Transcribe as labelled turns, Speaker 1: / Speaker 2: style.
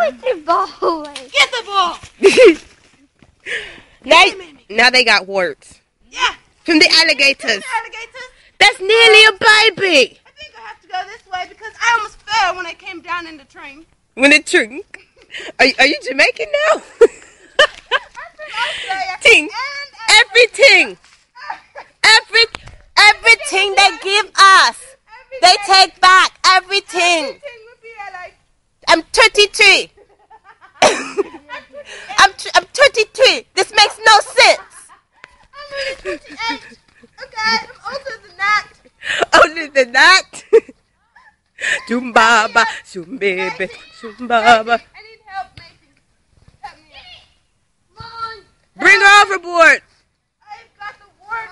Speaker 1: with the ball away.
Speaker 2: Get the ball.
Speaker 3: Now they got warts.
Speaker 2: Yeah.
Speaker 3: From the alligators.
Speaker 2: Alligators.
Speaker 3: That's nearly a baby.
Speaker 2: I think I have to go this way because I almost fell when I came down in the train.
Speaker 3: When it trunk. Are you Jamaican now? Ting. Everything. Everything they give us. They take back everything. I'm 33. I'm 23. This makes no sense.
Speaker 2: I'm only 28. Okay, I'm older than that.
Speaker 3: Older than that? Zumbaba, zumbebe, zumbaba.
Speaker 2: I need help, Macy's. Help me out. Come on.
Speaker 3: Bring her overboard.
Speaker 2: I've got the wart.